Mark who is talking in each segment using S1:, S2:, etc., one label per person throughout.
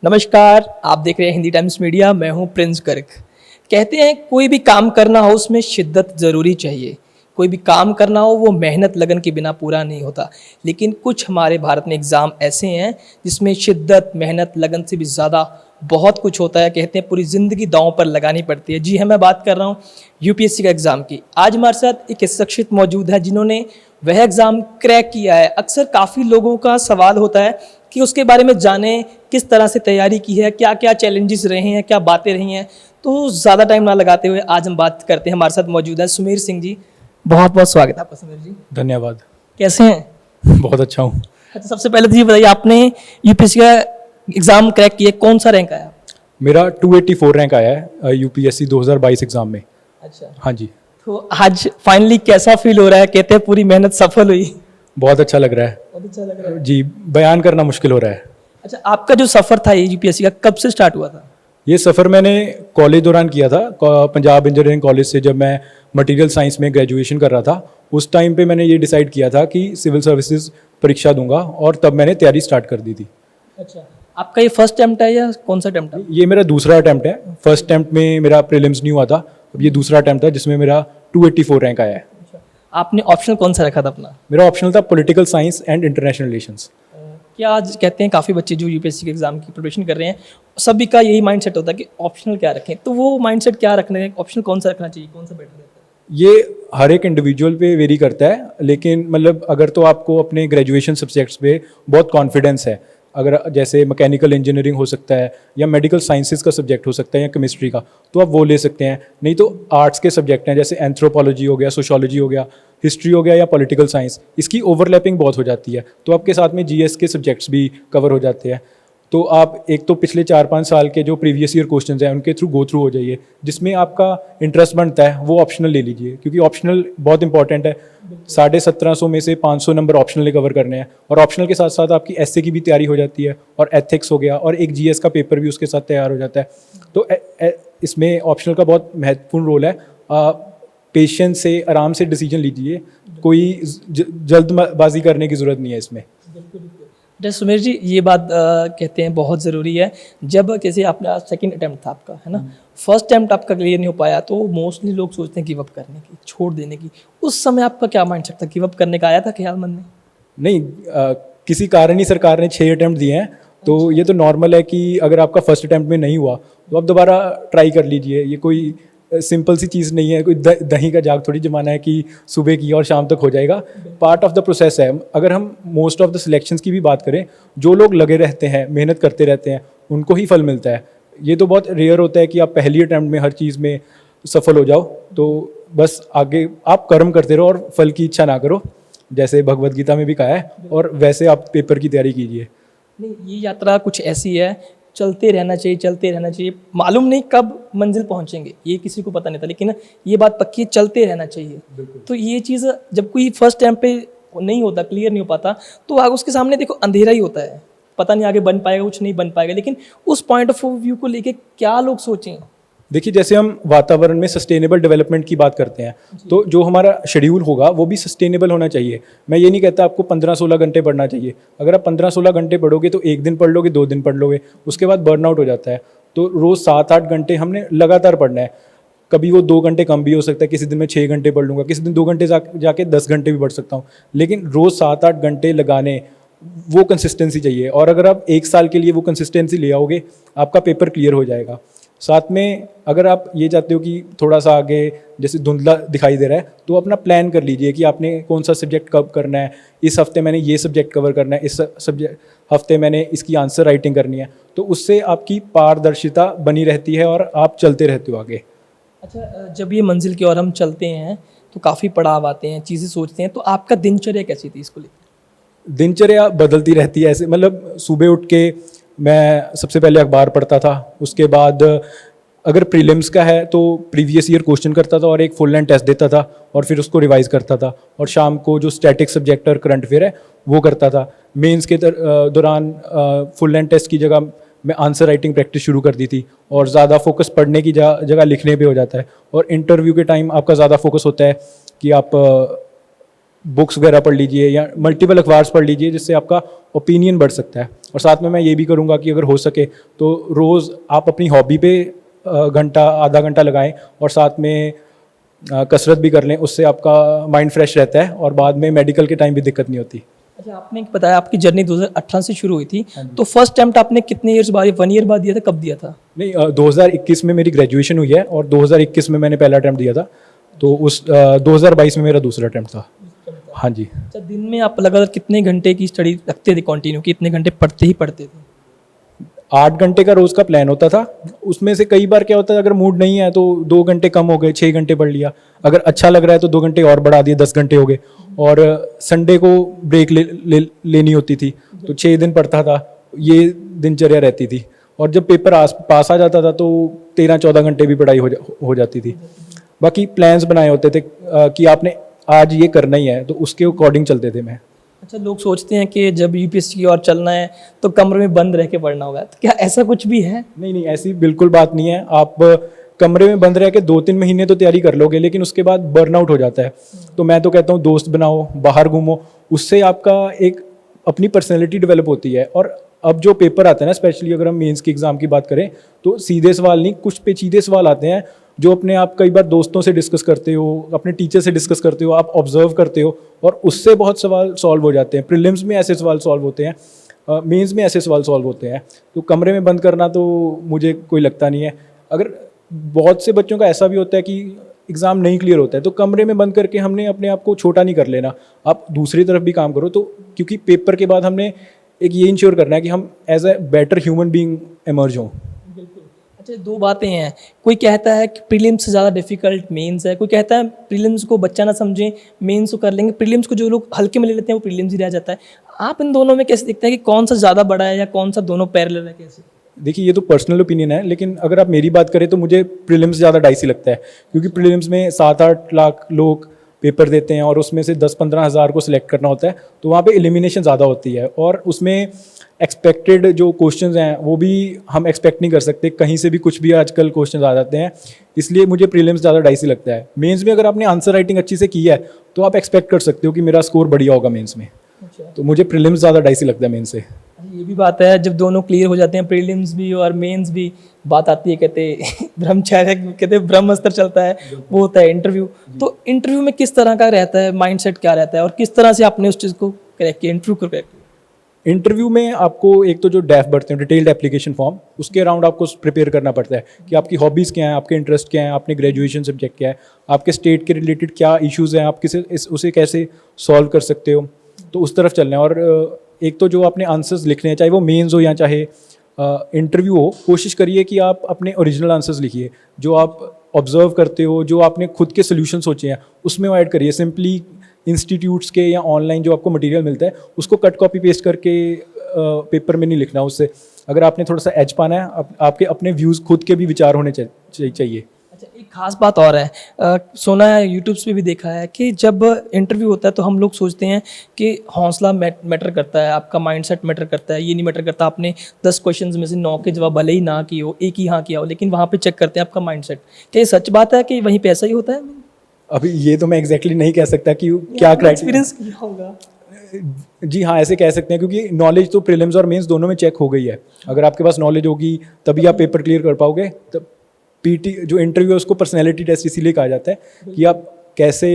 S1: नमस्कार, आप देख रहे हैं हिंदी टाइम्स मीडिया। मैं हूं प्रिंस गर्ग। कहते हैं कोई भी काम करना हो उसमें शिद्दत ज़रूरी चाहिए। कोई भी काम करना हो वो मेहनत लगन के बिना पूरा नहीं होता। लेकिन कुछ हमारे भारत में एग्ज़ाम ऐसे हैं जिसमें शिद्दत मेहनत लगन से भी ज़्यादा बहुत कुछ होता है। कहते हैं पूरी ज़िंदगी दांव पर लगानी पड़ती है। जी हाँ, मैं बात कर रहा हूँ यूपीएससी का एग्ज़ाम की। आज हमारे साथ एक शख्सियत मौजूद है जिन्होंने वह एग्ज़ाम क्रैक किया है। अक्सर काफ़ी लोगों का सवाल होता है कि उसके बारे में जानें, किस तरह से तैयारी की है, क्या क्या चैलेंजेस रहे हैं, क्या बातें रही हैं। तो ज़्यादा टाइम ना लगाते हुए आज हम बात करते हैं। हमारे साथ मौजूद है सुमेर सिंह जी। बहुत बहुत स्वागत है आपका सुमेर जी।
S2: धन्यवाद।
S1: कैसे हैं?
S2: बहुत अच्छा हूँ।
S1: अच्छा, सबसे पहले तो ये बताइए, आपने यूपीएससी का एग्ज़ाम क्रैक किया, कौन सा रैंक आया?
S2: मेरा 284 रैंक आया है यूपीएससी 2022 एग्ज़ाम में।
S1: अच्छा,
S2: हाँ जी।
S1: तो आज फाइनली कैसा फील हो रहा है? कहते हैं पूरी मेहनत सफल हुई।
S2: बहुत अच्छा लग रहा है।
S1: बहुत अच्छा लग रहा है
S2: जी, बयान करना मुश्किल हो रहा है।
S1: अच्छा, आपका जो सफ़र था ये यूपीएससी का कब से स्टार्ट हुआ था?
S2: ये सफ़र मैंने कॉलेज दौरान किया था। पंजाब इंजीनियरिंग कॉलेज से जब मैं मटेरियल साइंस में ग्रेजुएशन कर रहा था, उस टाइम पे मैंने ये डिसाइड किया था कि सिविल सर्विसेज परीक्षा दूंगा और तब मैंने तैयारी स्टार्ट कर दी थी।
S1: अच्छा, आपका ये फर्स्ट अटेम्प्ट है या कौन सा अटेम्प्ट है?
S2: ये मेरा दूसरा अटैम्प्ट है। फर्स्ट अटैम्प्ट में मेरा प्रीलिम्स नहीं हुआ था, अब ये दूसरा अटैम्प्ट था जिसमें मेरा 284 रैंक आया है।
S1: आपने ऑप्शनल कौन सा रखा था अपना?
S2: मेरा ऑप्शनल था political science and international relations.
S1: क्या आज कहते हैं काफ़ी बच्चे जो यूपीएससी के एग्जाम की प्रिपरेशन कर रहे हैं, सभी का यही माइंडसेट होता है कि ऑप्शनल क्या रखें, तो वो माइंडसेट क्या रखना है, ऑप्शनल कौन सा रखना चाहिए, कौन सा बेटर रहता है?
S2: ये हर एक इंडिविजुअल पे वेरी करता है, लेकिन मतलब अगर तो आपको अपने ग्रेजुएशन सब्जेक्ट्स पे बहुत कॉन्फिडेंस है, अगर जैसे मैकेनिकल इंजीनियरिंग हो सकता है या मेडिकल साइंसेज का सब्जेक्ट हो सकता है या केमिस्ट्री का, तो आप वो ले सकते हैं। नहीं तो आर्ट्स के सब्जेक्ट हैं जैसे एंथ्रोपोलॉजी हो गया, सोशोलॉजी हो गया, हिस्ट्री हो गया या पॉलिटिकल साइंस, इसकी ओवरलैपिंग बहुत हो जाती है, तो आपके साथ में जीएस के सब्जेक्ट्स भी कवर हो जाते हैं। तो आप एक तो पिछले 4-5 साल के जो प्रीवियस ईयर क्वेश्चंस हैं उनके थ्रू गो थ्रू हो जाइए, जिसमें आपका इंटरेस्ट बनता है वो ऑप्शनल ले लीजिए, क्योंकि ऑप्शनल बहुत इंपॉर्टेंट है। 1750 में से 500 नंबर ऑप्शनल कवर करने हैं, और ऑप्शनल के साथ साथ आपकी एसए की भी तैयारी हो जाती है और एथिक्स हो गया, और एक जीएस का पेपर भी उसके साथ तैयार हो जाता है। तो इसमें ऑप्शनल का बहुत महत्वपूर्ण रोल है। पेशेंस से आराम से डिसीजन लीजिए, कोई जल्दबाजी करने की ज़रूरत नहीं है इसमें।
S1: जैसे सुमेर जी, ये बात कहते हैं बहुत ज़रूरी है। जब जैसे आपने सेकंड अटैम्प्ट था आपका, है ना, फर्स्ट अटैम्प्ट आपका क्लियर नहीं हो पाया, तो मोस्टली लोग सोचते हैं गिव अप करने की, छोड़ देने की। उस समय आपका क्या माइंडसेट था? गिव अप करने का आया था ख्याल मन में? नहीं,
S2: किसी कारण ही सरकार ने 6 अटैम्प्ट दिए हैं, तो ये तो नॉर्मल है कि अगर आपका फर्स्ट अटैम्प्ट में नहीं हुआ तो आप दोबारा ट्राई कर लीजिए। ये कोई सिंपल सी चीज़ नहीं है, कोई दही का जाग थोड़ी जमाना है कि सुबह की और शाम तक हो जाएगा। पार्ट ऑफ द प्रोसेस है। अगर हम मोस्ट ऑफ द सिलेक्शंस की भी बात करें, जो लोग लगे रहते हैं, मेहनत करते रहते हैं, उनको ही फल मिलता है। ये तो बहुत रेयर होता है कि आप पहली अटैम्प्ट में हर चीज़ में सफल हो जाओ। तो बस आगे आप कर्म करते रहो और फल की इच्छा ना करो, जैसे भगवद गीता में भी कहा है, और वैसे आप पेपर की तैयारी कीजिए।
S1: नहीं, ये यात्रा कुछ ऐसी है, चलते रहना चाहिए, चलते रहना चाहिए। मालूम नहीं कब मंजिल पहुंचेंगे, ये किसी को पता नहीं था, लेकिन ये बात पक्की है, चलते रहना चाहिए। तो ये चीज़ जब कोई फर्स्ट टाइम पे नहीं होता, क्लियर नहीं हो पाता, तो आगे उसके सामने देखो अंधेरा ही होता है, पता नहीं आगे बन पाएगा, कुछ नहीं बन पाएगा। लेकिन उस पॉइंट ऑफ व्यू को लेके क्या लोग सोचें?
S2: देखिए, जैसे हम वातावरण में सस्टेनेबल डेवलपमेंट की बात करते हैं, तो जो हमारा शेड्यूल होगा वो भी सस्टेनेबल होना चाहिए। मैं ये नहीं कहता आपको 15-16 घंटे पढ़ना चाहिए। अगर आप 15-16 घंटे पढ़ोगे तो एक दिन पढ़ लोगे, 2 दिन पढ़ लोगे, उसके बाद बर्नआउट हो जाता है। तो रोज़ 7-8 घंटे हमने लगातार पढ़ना है। कभी वो 2 घंटे कम भी हो सकता है, किसी दिन मैं 6 घंटे पढ़ लूँगा, किसी दिन 2 घंटे जाके 10 घंटे भी पढ़ सकता हूँ, लेकिन रोज़ 7-8 घंटे लगाने, वो कंसिस्टेंसी चाहिए। और अगर आप 1 साल के लिए वो कंसिस्टेंसी ले आओगे, आपका पेपर क्लियर हो जाएगा। साथ में अगर आप ये चाहते हो कि थोड़ा सा आगे जैसे धुंधला दिखाई दे रहा है, तो अपना प्लान कर लीजिए कि आपने कौन सा सब्जेक्ट कब करना है। इस हफ्ते मैंने ये सब्जेक्ट कवर करना है, इस हफ्ते मैंने इसकी आंसर राइटिंग करनी है। तो उससे आपकी पारदर्शिता बनी रहती है और आप चलते रहते हो आगे।
S1: अच्छा, जब ये मंजिल की ओर हम चलते हैं तो काफ़ी पड़ाव आते हैं, चीज़ें सोचते हैं, तो आपका दिनचर्या कैसी थी इसको लेकर?
S2: दिनचर्या बदलती रहती है ऐसे, मतलब सुबह उठ के मैं सबसे पहले अखबार पढ़ता था, उसके बाद अगर प्रीलिम्स का है तो प्रीवियस ईयर क्वेश्चन करता था और एक फुल लेंथ टेस्ट देता था और फिर उसको रिवाइज करता था, और शाम को जो स्टैटिक सब्जेक्ट और करंट अफेयर है वो करता था। मेंस के दौरान फुल लेंथ टेस्ट की जगह मैं आंसर राइटिंग प्रैक्टिस शुरू कर दी थी, और ज़्यादा फोकस पढ़ने की जगह लिखने पे हो जाता है। और इंटरव्यू के टाइम आपका ज़्यादा फोकस होता है कि आप बुक्स वगैरह पढ़ लीजिए या मल्टीपल अखबार पढ़ लीजिए, जिससे आपका ओपिनियन बढ़ सकता है। और साथ में मैं ये भी करूँगा कि अगर हो सके तो रोज़ आप अपनी हॉबी पे घंटा आधा घंटा लगाएं और साथ में कसरत भी कर लें, उससे आपका माइंड फ्रेश रहता है और बाद में मेडिकल के टाइम भी दिक्कत नहीं होती।
S1: अच्छा, आपने बताया आपकी जर्नी 2018 से शुरू हुई थी, तो फर्स्ट अटेम्प्ट आपने कितने ईयर्स बाद, 1 ईयर बाद दिया था, कब दिया था?
S2: नहीं, 2021 में मेरी ग्रेजुएशन हुई है और 2021 में मैंने पहला अटैम्प्ट दिया था, तो उस 2022 में मेरा दूसरा अटैम्प्ट था। हाँ जी।
S1: अच्छा, दिन में आप लगातार कितने घंटे की स्टडी रखते थे कंटिन्यू, कितने घंटे पढ़ते थे?
S2: 8 घंटे का रोज़ का प्लान होता था। उसमें से कई बार क्या होता है, अगर मूड नहीं है तो 2 घंटे कम हो गए, 6 घंटे पढ़ लिया। अगर अच्छा लग रहा है तो 2 घंटे और बढ़ा दिए, 10 घंटे हो गए। और संडे को ब्रेक लेनी होती थी, तो 6 दिन पढ़ता था। ये दिनचर्या रहती थी। और जब पेपर पास आ जाता था तो 13-14 घंटे भी पढ़ाई हो जाती थी। बाकी प्लान्स बनाए होते थे कि आपने आज ये करना ही है, तो उसके अकॉर्डिंग चलते थे मैं।
S1: अच्छा, लोग सोचते हैं कि जब यूपीएससी की ओर चलना है तो कमरे में बंद रह के पढ़ना होगा, तो क्या ऐसा कुछ भी है?
S2: नहीं, ऐसी बिल्कुल बात नहीं है। आप कमरे में बंद रह के 2-3 महीने तो तैयारी कर लोगे, लेकिन उसके बाद बर्नआउट हो जाता है। तो मैं तो कहता हूँ दोस्त बनाओ, बाहर घूमो, उससे आपका एक अपनी पर्सनैलिटी डेवलप होती है। और अब जो पेपर आते हैं ना, स्पेशली अगर हम मेंस की एग्ज़ाम की बात करें, तो सीधे सवाल नहीं, कुछ पेचीदे सवाल आते हैं जो अपने आप कई बार दोस्तों से डिस्कस करते हो, अपने टीचर से डिस्कस करते हो, आप ऑब्जर्व करते हो और उससे बहुत सवाल सॉल्व हो जाते हैं। प्रीलिम्स में ऐसे सवाल सॉल्व होते हैं, मेंस में ऐसे सवाल सॉल्व होते हैं। तो कमरे में बंद करना तो मुझे कोई लगता नहीं है। अगर बहुत से बच्चों का ऐसा भी होता है कि एग्ज़ाम नहीं क्लियर होता है, तो कमरे में बंद करके हमने अपने आप को छोटा नहीं कर लेना, आप दूसरी तरफ भी काम करो। तो क्योंकि पेपर के बाद हमने एक ये इंश्योर करना है कि हम as a better human being emerge हों।
S1: अच्छा, 2 बातें हैं। कोई कहता है कि प्रीलिम्स से ज़्यादा डिफिकल्ट मेंस है, कोई कहता है प्रीलिम्स को बच्चा ना समझें, मेंस को कर लेंगे, प्रीलिम्स को जो लोग हल्के में ले लेते हैं वो प्रीलिम्स ही रह जाता है। आप इन दोनों में कैसे देखते हैं कि कौन सा ज़्यादा बड़ा है या कौन सा दोनों पैरेलल है, कैसे?
S2: देखिए, ये तो पर्सनल ओपिनियन है, लेकिन अगर आप मेरी बात करें तो मुझे प्रीलिम्स ज़्यादा डाइसी लगता है। क्योंकि प्रीलिम्स में 7-8 लाख लोग पेपर देते हैं और उसमें से 10-15 हज़ार को सिलेक्ट करना होता है, तो वहाँ पे एलिमिनेशन ज़्यादा होती है। और उसमें एक्सपेक्टेड जो क्वेश्चंस हैं वो भी हम एक्सपेक्ट नहीं कर सकते, कहीं से भी कुछ भी आजकल क्वेश्चंस आ जाते हैं। इसलिए मुझे प्रीलिम्स ज़्यादा डाइसी लगता है। मेंस में अगर आपने आंसर राइटिंग अच्छी से की है तो आप एक्सपेक्ट कर सकते हो कि मेरा स्कोर बढ़िया होगा मेंस में। तो मुझे प्रीलिम्स ज़्यादा डाइसी लगता है मेंस से।
S1: ये भी बात है, जब दोनों क्लियर हो जाते हैं, प्रीलिम्स भी और मेंस भी, बात आती है, कहते ब्रह्मचर्य, कहते ब्रह्मस्त्र चलता है, वो होता है इंटरव्यू। तो इंटरव्यू में किस तरह का रहता है, माइंडसेट क्या रहता है और किस तरह से आपने उस चीज़ को क्रैक किया, इंटरव्यू को क्रैक किया?
S2: इंटरव्यू में आपको एक तो जो डैफ बढ़ते हैं, डिटेल्ड एप्लीकेशन फॉर्म, उसके अराउंड आपको प्रिपेयर करना पड़ता है कि आपकी हॉबीज़ क्या हैं, आपके इंटरेस्ट क्या हैं, आपने ग्रेजुएशन सब्जेक्ट क्या है, आपके स्टेट के रिलेटेड क्या इश्यूज़ हैं, आप उसे कैसे सॉल्व कर सकते हो, तो उस तरफ चलना है। और एक तो जो आपने आंसर्स लिखने हैं, चाहे वो मेंस हो या चाहे इंटरव्यू हो, कोशिश करिए कि आप अपने ओरिजिनल आंसर्स लिखिए, जो आप ऑब्जर्व करते हो, जो आपने खुद के सोल्यूशन सोचे हैं, उसमें वो ऐड करिए। सिंपली इंस्टीट्यूट्स के या ऑनलाइन जो आपको मटेरियल मिलता है उसको कट कॉपी पेस्ट करके पेपर में नहीं लिखना। उससे अगर आपने थोड़ा सा एज पाना है, आपके अपने व्यूज़, खुद के भी विचार होने चाहिए।
S1: अच्छा, एक खास बात और है, सुना है, यूट्यूब पे भी देखा है कि जब इंटरव्यू होता है तो हम लोग सोचते हैं कि हौसला मैटर करता है, आपका माइंडसेट मैटर करता है, ये नहीं मैटर करता आपने 10 क्वेश्चंस में से 9 के जवाब भले ही ना किए हो, एक ही हाँ किया हो, लेकिन वहाँ पे चेक करते हैं आपका माइंडसेट। क्या ये सच बात है कि वहीं पे ऐसा ही होता है?
S2: अभी ये तो मैं एग्जैक्टली नहीं कह सकता कि क्या
S1: एक्सपीरियंस किया होगा।
S2: जी हाँ, ऐसे कह सकते हैं, क्योंकि नॉलेज तो प्रीलिम्स और मेंस दोनों में चेक हो गई है। अगर आपके पास नॉलेज होगी तभी आप पेपर क्लियर कर पाओगे। तब पीटी जो इंटरव्यू है उसको पर्सनैलिटी टेस्ट इसीलिए कहा जाता है कि आप कैसे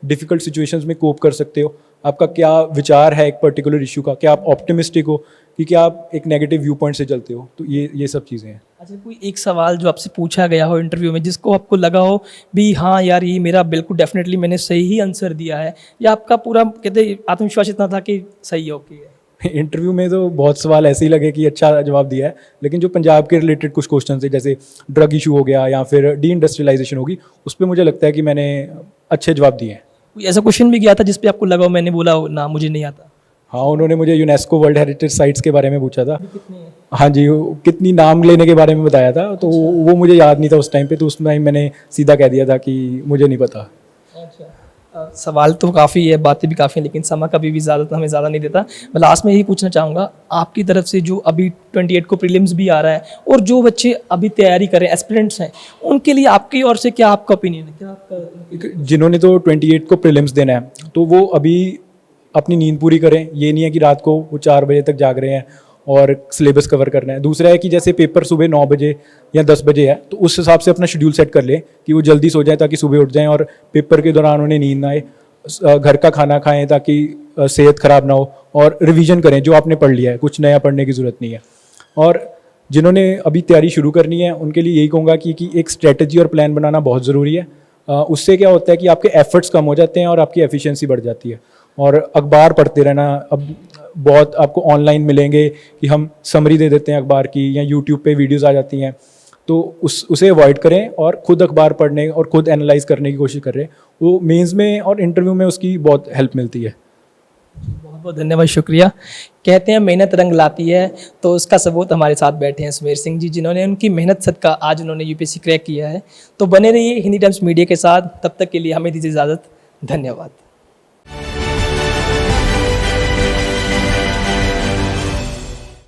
S2: डिफ़िकल्ट सिचुएशंस में कोप कर सकते हो, आपका क्या विचार है एक पर्टिकुलर इशू का, क्या आप ऑप्टिमिस्टिक हो कि क्या आप एक नेगेटिव व्यू पॉइंट से चलते हो। तो ये सब चीज़ें हैं।
S1: अच्छा, कोई एक सवाल जो आपसे पूछा गया हो इंटरव्यू में जिसको आपको लगा हो भी हाँ यार ये मेरा बिल्कुल डेफिनेटली मैंने सही ही आंसर दिया है, या आपका पूरा कहते आत्मविश्वास इतना था कि सही है, ओके है?
S2: इंटरव्यू में तो बहुत सवाल ऐसे ही लगे कि अच्छा जवाब दिया है, लेकिन जो पंजाब के रिलेटेड कुछ क्वेश्चन थे, जैसे ड्रग इशू हो गया या फिर डी इंडस्ट्रियलाइजेशन होगी, उस पर मुझे लगता है कि मैंने अच्छे जवाब दिए हैं।
S1: कोई ऐसा क्वेश्चन भी गया था जिस पे आपको लगा हो मैंने बोला हो ना मुझे नहीं आता?
S2: हाँ, उन्होंने मुझे यूनेस्को वर्ल्ड हेरिटेज साइट्स के बारे में पूछा था। हाँ जी, कितनी नाम लेने के बारे में बताया था, तो वो मुझे याद नहीं था उस टाइम पे, तो उस टाइम मैंने सीधा कह दिया था कि मुझे नहीं पता।
S1: अच्छा, सवाल तो काफ़ी है, बातें भी काफ़ी हैं, लेकिन समय कभी भी ज़्यादा हमें ज़्यादा नहीं देता। मैं लास्ट में यही पूछना चाहूँगा आपकी तरफ से, जो अभी 28 को प्रीलिम्स भी आ रहा है और जो बच्चे अभी तैयारी कर रहे हैं, एस्पिरेंट्स हैं, उनके लिए आपकी ओर से क्या आपका ओपिनियन है, क्या आपका?
S2: जिन्होंने तो 28 को प्रीलिम्स देना है तो वो अभी अपनी नींद पूरी करें। ये नहीं है कि रात को वो 4 बजे तक जाग रहे हैं और सिलेबस कवर करना है। दूसरा है कि जैसे पेपर सुबह 9 बजे या 10 बजे है तो उस हिसाब से अपना शेड्यूल सेट कर लें कि वो जल्दी सो जाएं ताकि सुबह उठ जाएं और पेपर के दौरान उन्हें नींद ना आए। घर का खाना खाएं ताकि सेहत ख़राब ना हो, और रिवीजन करें जो आपने पढ़ लिया है, कुछ नया पढ़ने की ज़रूरत नहीं है। और जिन्होंने अभी तैयारी शुरू करनी है उनके लिए यही कहूँगा कि एक स्ट्रेटजी और प्लान बनाना बहुत ज़रूरी है। उससे क्या होता है कि आपके एफर्ट्स कम हो जाते हैं और आपकी एफिशिएंसी बढ़ जाती है। और अखबार पढ़ते रहना, अब बहुत आपको ऑनलाइन मिलेंगे कि हम समरी दे देते हैं अखबार की, या यूट्यूब पे वीडियोस आ जाती हैं, तो उसे अवॉइड करें और ख़ुद अखबार पढ़ने और ख़ुद एनालाइज करने की कोशिश करें। वो मेंस में और इंटरव्यू में उसकी बहुत हेल्प मिलती है।
S1: बहुत बहुत धन्यवाद, शुक्रिया। कहते हैं मेहनत रंग लाती है, तो उसका सबूत हमारे साथ बैठे हैं सुमेर सिंह जी, जिन्होंने उनकी मेहनत सदका आज उन्होंने यूपीएससी क्रैक किया है। तो बने रहिए हिंदी टाइम्स मीडिया के साथ, तब तक के लिए हमें दीजिए इजाज़त। धन्यवाद।